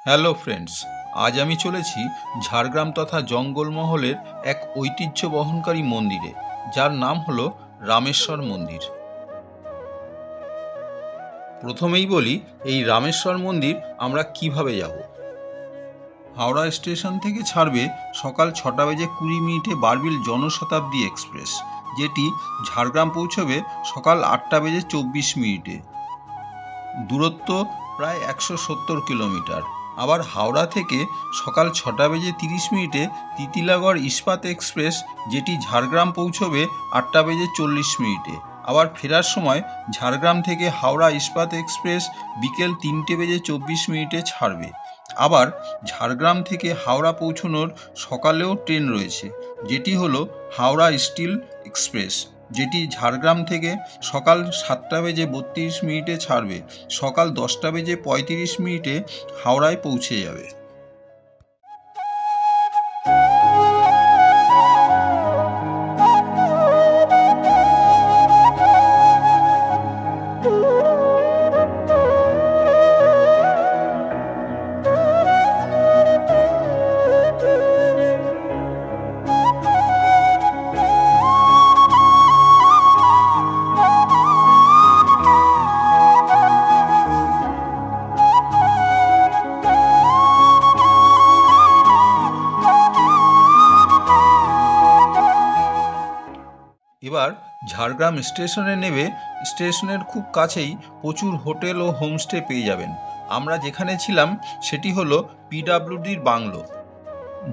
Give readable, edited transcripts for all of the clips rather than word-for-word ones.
Hello friends, আজ আমি চলেছি ঝাড়গ্রাম তথা জঙ্গলমহলের এক ঐতিহ্য বহনকারী মন্দিরে, যার নাম হলো রামেশ্বর মন্দির। প্রথমেই বলি, এই রামেশ্বর মন্দির আমরা কিভাবে যাব। হাওড়া স্টেশন থেকে ছাড়বে সকাল 6:20 বারবিল জনশতাব্দী এক্সপ্রেস, যেটি ঝাড়গ্রাম পৌঁছবে সকাল 8:24। দূরত্ব প্রায় 170 কিলোমিটার। আবার হাওড়া থেকে সকাল 6:30 তিতিলাগড় ইস্পাত এক্সপ্রেস, যেটি ঝাড়গ্রাম পৌঁছবে 8:40। আবার ফেরার সময় ঝাড়গ্রাম থেকে হাওড়া ইস্পাত এক্সপ্রেস বিকেল 3:24 ছাড়বে। আবার ঝাড়গ্রাম থেকে হাওড়া পৌঁছানোর সকালেও ট্রেন রয়েছে, যেটি হলো হাওড়া স্টিল এক্সপ্রেস, যেটি ঝাড়গ্রাম থেকে সকাল 7:32 ছাড়বে, সকাল 10:35 হাওড়ায় পৌঁছে যাবে। এবার ঝাড়গ্রাম স্টেশনে নেমে স্টেশনের খুব কাছেই প্রচুর হোটেল ও হোমস্টে পেয়ে যাবেন। আমরা যেখানে ছিলাম সেটি হলো পিডাব্লিউডির বাংলো,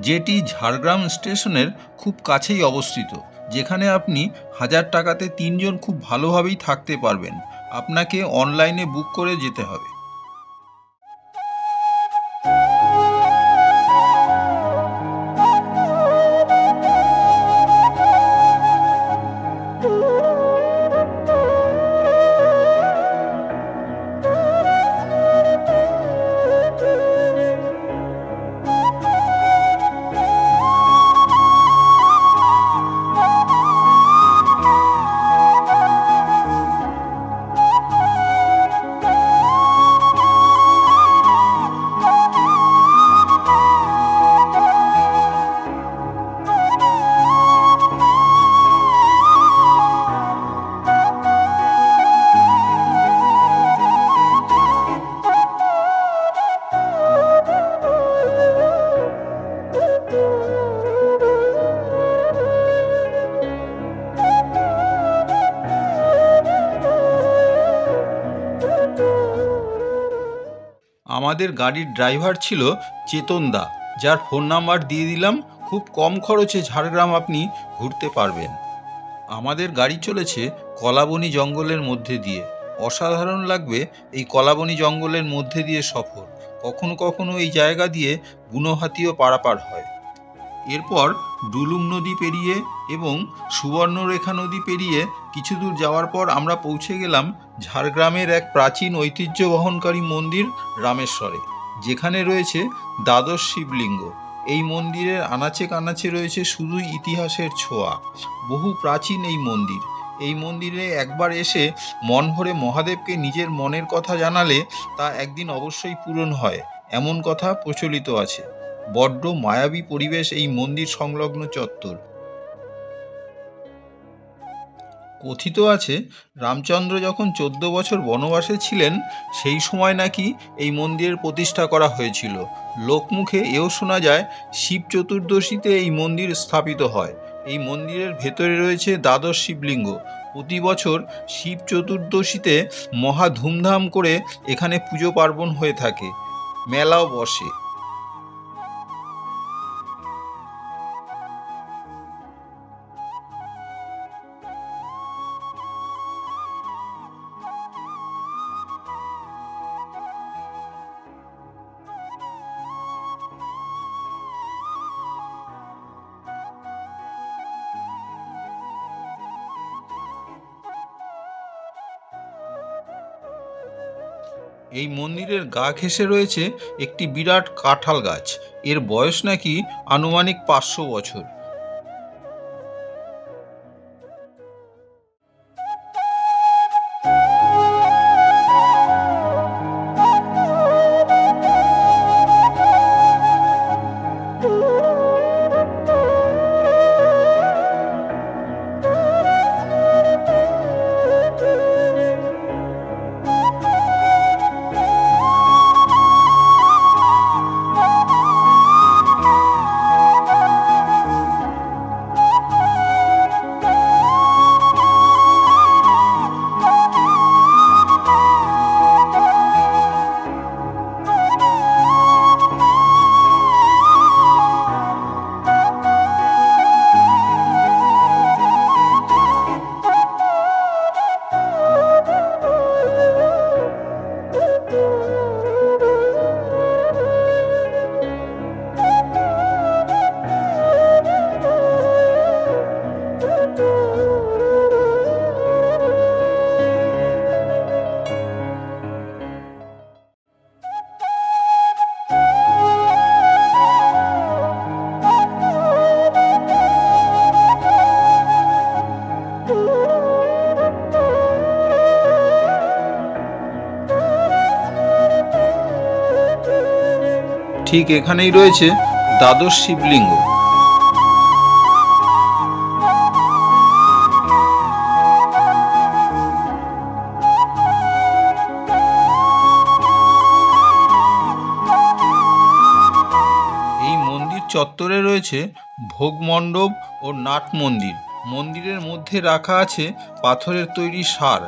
যেটি ঝাড়গ্রাম স্টেশনের খুব কাছেই অবস্থিত, যেখানে আপনি 1000 টাকাতে 3 জন খুব ভালোভাবেই থাকতে পারবেন। আপনাকে অনলাইনে বুক করে যেতে হবে। আমাদের গাড়ির ড্রাইভার ছিল চেতন দা, যার ফোন নাম্বার দিয়ে দিলাম। খুব কম খরচে ঝাড়গ্রাম আপনি ঘুরতে পারবেন। আমাদের গাড়ি চলেছে কলাবনী জঙ্গলের মধ্যে দিয়ে। অসাধারণ লাগবে এই কলাবনী জঙ্গলের মধ্যে দিয়ে সফর। কখনো কখনো এই জায়গা দিয়ে বুনো হাতিও পারাপার হয়। এরপর ডুলুং নদী পেরিয়ে এবং সুবর্ণরেখা নদী পেরিয়ে কিছু দূর যাওয়ার পর আমরা পৌঁছে গেলাম ঝাড়গ্রামের এক প্রাচীন ঐতিহ্য বহনকারী মন্দির রামেশ্বরে, যেখানে রয়েছে দ্বাদশ শিবলিঙ্গ। এই মন্দিরের আনাচে কানাচে রয়েছে শুধুই ইতিহাসের ছোঁয়া। বহু প্রাচীন এই মন্দির। এই মন্দিরে একবার এসে মন ভরে মহাদেবকে নিজের মনের কথা জানালে তা একদিন অবশ্যই পূরণ হয়, এমন কথা প্রচলিত আছে। বড্ড মায়াবী পরিবেশ এই মন্দির সংলগ্ন চত্বর। কথিত আছে, রামচন্দ্র যখন 14 বছর বনবাসে ছিলেন, সেই সময় নাকি এই মন্দিরের প্রতিষ্ঠা করা হয়েছিল। লোকমুখে এও শোনা যায় শিব চতুর্দশীতে এই মন্দির স্থাপিত হয়। এই মন্দিরের ভেতরে রয়েছে দ্বাদশ শিবলিঙ্গ। প্রতি বছর শিব চতুর্দশীতে মহা ধুমধাম করে এখানে পুজো পার্বণ হয়ে থাকে, মেলাও বসে। এই মন্দিরের গা ঘেঁষে রয়েছে একটি বিরাট কাঁঠাল গাছ। এর বয়স নাকি আনুমানিক 500 বছর। ঠিক এখানেই রয়েছে দ্বাদশ শিবলিঙ্গ। এই মন্দির চত্বরে রয়েছে ভোগ মণ্ডপ ও নাট মন্দির। মন্দিরের মধ্যে রাখা আছে পাথরের তৈরি ষাঁড়।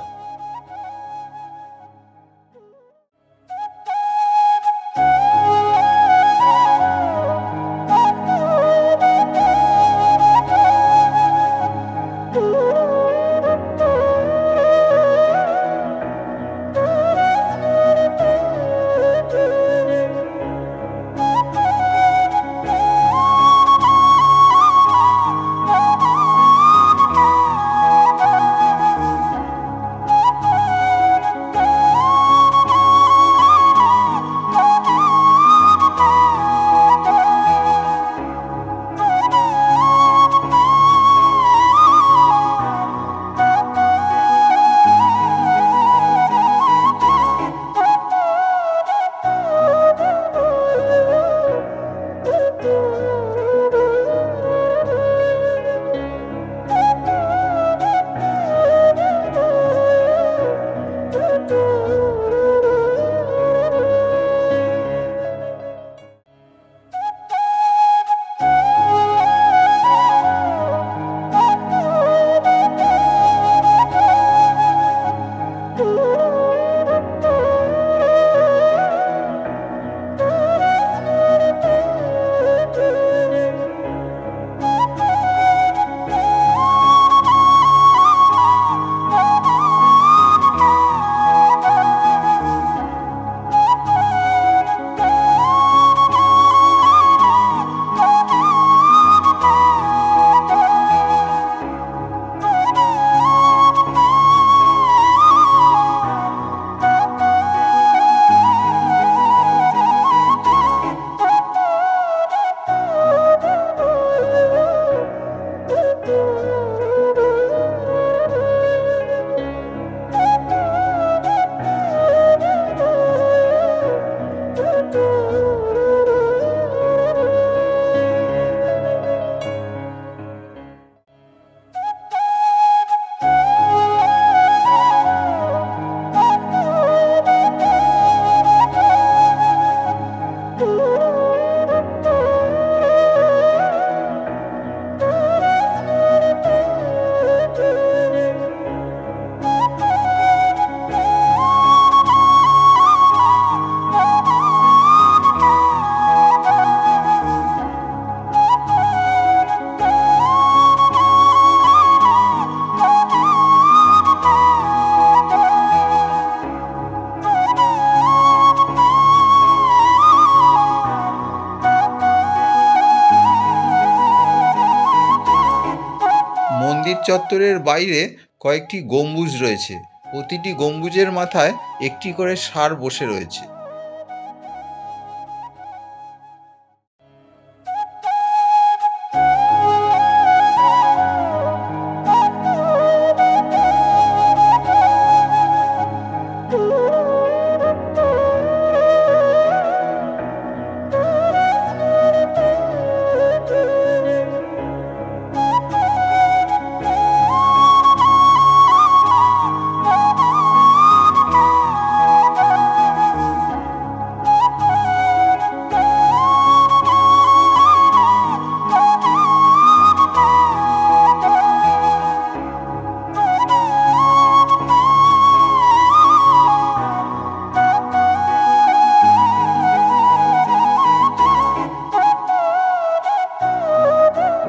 মন্দির চত্বরের বাইরে কয়েকটি গম্বুজ রয়েছে। প্রতিটি গম্বুজের মাথায় একটি করে ষাঁড় বসে রয়েছে।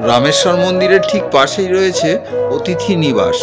রামেশ্বর মন্দিরের ঠিক পাশেই রয়েছে অতিথি নিবাস।